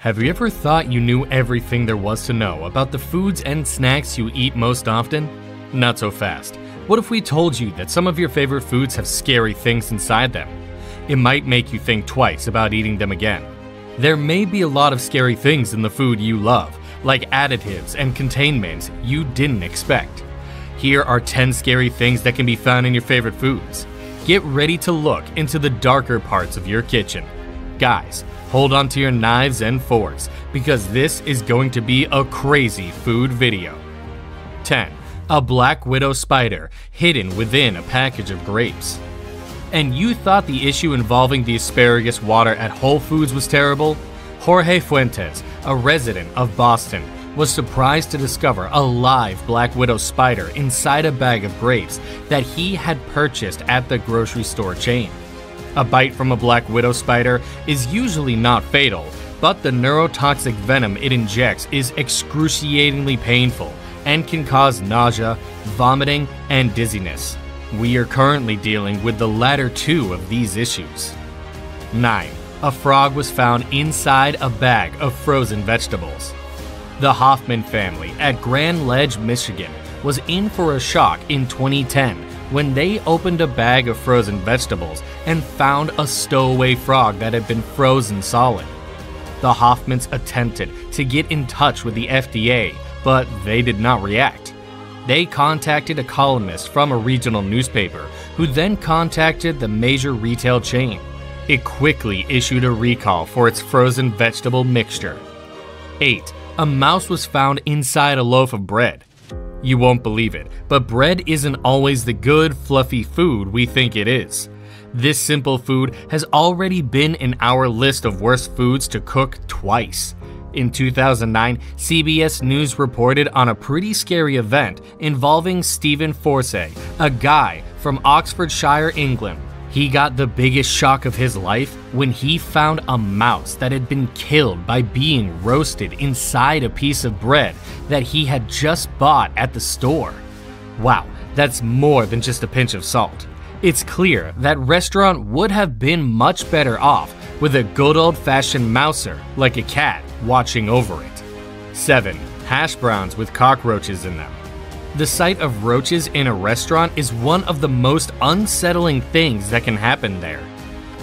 Have you ever thought you knew everything there was to know about the foods and snacks you eat most often? Not so fast. What if we told you that some of your favorite foods have scary things inside them? It might make you think twice about eating them again. There may be a lot of scary things in the food you love, like additives and containments you didn't expect. Here are 10 scary things that can be found in your favorite foods. Get ready to look into the darker parts of your kitchen. Guys, hold on to your knives and forks, because this is going to be a crazy food video. 10. A black widow spider hidden within a package of grapes. And you thought the issue involving the asparagus water at Whole Foods was terrible? Jorge Fuentes, a resident of Boston, was surprised to discover a live black widow spider inside a bag of grapes that he had purchased at the grocery store chain. A bite from a black widow spider is usually not fatal, but the neurotoxic venom it injects is excruciatingly painful and can cause nausea, vomiting, and dizziness. We are currently dealing with the latter two of these issues. 9. A frog was found inside a bag of frozen vegetables. The Hoffman family at Grand Ledge, Michigan was in for a shock in 2010 when they opened a bag of frozen vegetables and found a stowaway frog that had been frozen solid. The Hoffmans attempted to get in touch with the FDA, but they did not react. They contacted a columnist from a regional newspaper, who then contacted the major retail chain. It quickly issued a recall for its frozen vegetable mixture. 8. A mouse was found inside a loaf of bread. You won't believe it, but bread isn't always the good, fluffy food we think it is. This simple food has already been in our list of worst foods to cook twice. In 2009, CBS News reported on a pretty scary event involving Stephen Forsey, a guy from Oxfordshire, England. He got the biggest shock of his life when he found a mouse that had been killed by being roasted inside a piece of bread that he had just bought at the store. Wow, that's more than just a pinch of salt. It's clear that restaurant would have been much better off with a good old-fashioned mouser, like a cat, watching over it. 7. Hash browns with cockroaches in them. The sight of roaches in a restaurant is one of the most unsettling things that can happen there.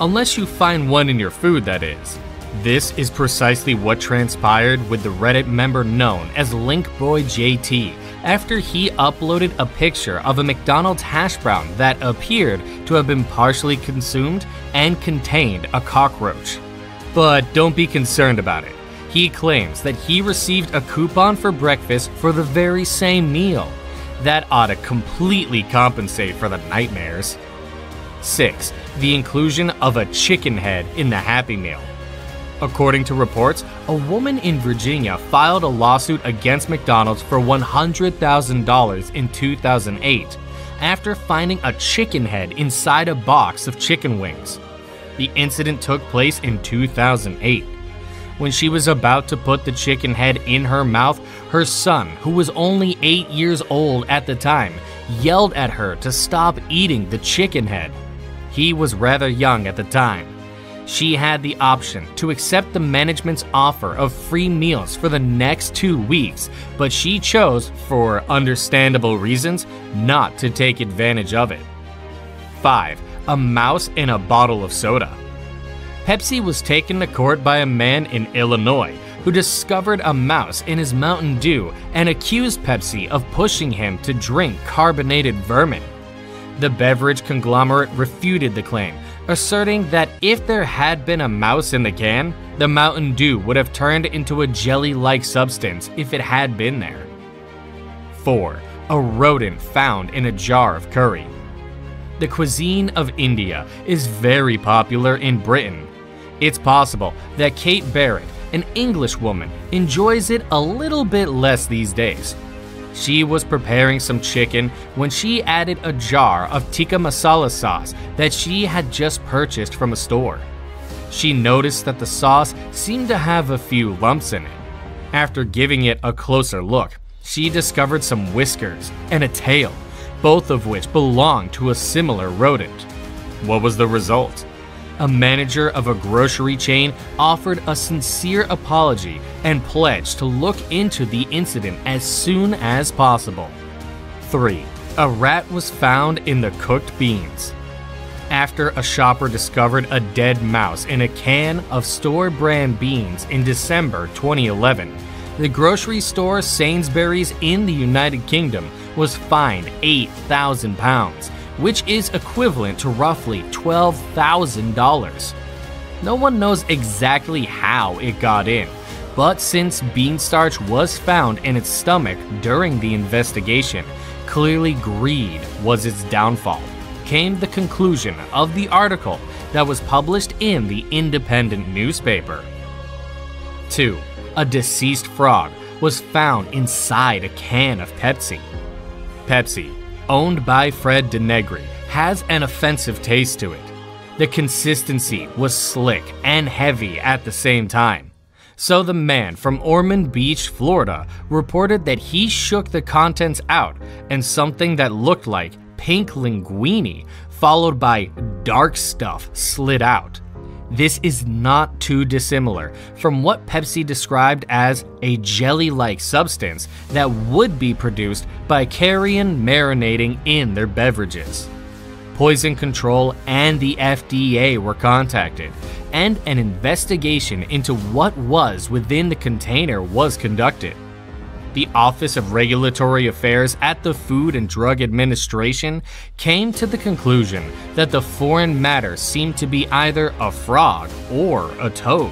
Unless you find one in your food, that is. This is precisely what transpired with the Reddit member known as LinkBoyJT after he uploaded a picture of a McDonald's hash brown that appeared to have been partially consumed and contained a cockroach. But don't be concerned about it. He claims that he received a coupon for breakfast for the very same meal. That ought to completely compensate for the nightmares. 6. The inclusion of a chicken head in the Happy Meal. According to reports, a woman in Virginia filed a lawsuit against McDonald's for $100,000 in 2008 after finding a chicken head inside a box of chicken wings. The incident took place in 2008. When she was about to put the chicken head in her mouth, her son, who was only 8 years old at the time, yelled at her to stop eating the chicken head. He was rather young at the time. She had the option to accept the management's offer of free meals for the next 2 weeks, but she chose, for understandable reasons, not to take advantage of it. 5. A mouse in a bottle of soda. Pepsi was taken to court by a man in Illinois who discovered a mouse in his Mountain Dew and accused Pepsi of pushing him to drink carbonated vermin. The beverage conglomerate refuted the claim, asserting that if there had been a mouse in the can, the Mountain Dew would have turned into a jelly-like substance if it had been there. 4. A rodent found in a jar of curry. The cuisine of India is very popular in Britain. It's possible that Kate Barrett, an English woman, enjoys it a little bit less these days. She was preparing some chicken when she added a jar of tikka masala sauce that she had just purchased from a store. She noticed that the sauce seemed to have a few lumps in it. After giving it a closer look, she discovered some whiskers and a tail, both of which belonged to a similar rodent. What was the result? a manager of a grocery chain offered a sincere apology and pledged to look into the incident as soon as possible. 3. A rat was found in the cooked beans. After a shopper discovered a dead mouse in a can of store-brand beans in December 2011, the grocery store Sainsbury's in the United Kingdom was fined £8,000, which is equivalent to roughly $12,000. No one knows exactly how it got in, but since bean starch was found in its stomach during the investigation, clearly greed was its downfall, came the conclusion of the article that was published in the Independent newspaper. 2. A deceased frog was found inside a can of Pepsi. Pepsi, owned by Fred DeNegri, has an offensive taste to it. The consistency was slick and heavy at the same time. So the man from Ormond Beach, Florida, reported that he shook the contents out and something that looked like pink linguine, followed by dark stuff, slid out. This is not too dissimilar from what Pepsi described as a jelly-like substance that would be produced by carrion marinating in their beverages. Poison Control and the FDA were contacted, and an investigation into what was within the container was conducted. The Office of Regulatory Affairs at the Food and Drug Administration came to the conclusion that the foreign matter seemed to be either a frog or a toad.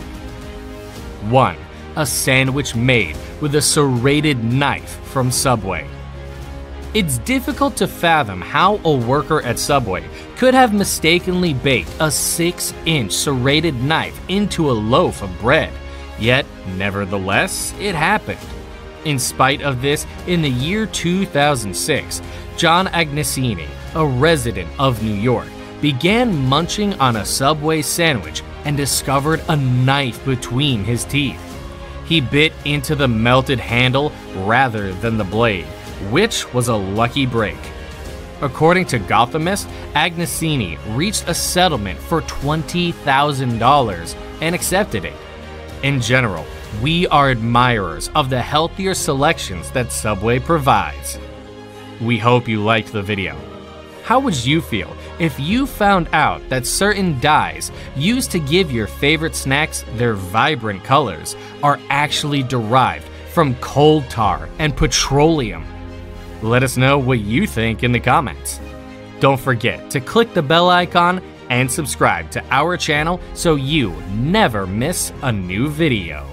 1. A sandwich made with a serrated knife from Subway. It's difficult to fathom how a worker at Subway could have mistakenly baked a 6-inch serrated knife into a loaf of bread, yet nevertheless it happened. In spite of this, in the year 2006, John Agnesini, a resident of New York, began munching on a Subway sandwich and discovered a knife between his teeth. He bit into the melted handle rather than the blade, which was a lucky break. According to Gothamist, Agnesini reached a settlement for $20,000 and accepted it. In general, we are admirers of the healthier selections that Subway provides. We hope you liked the video. How would you feel if you found out that certain dyes used to give your favorite snacks their vibrant colors are actually derived from coal tar and petroleum? Let us know what you think in the comments. Don't forget to click the bell icon and subscribe to our channel so you never miss a new video.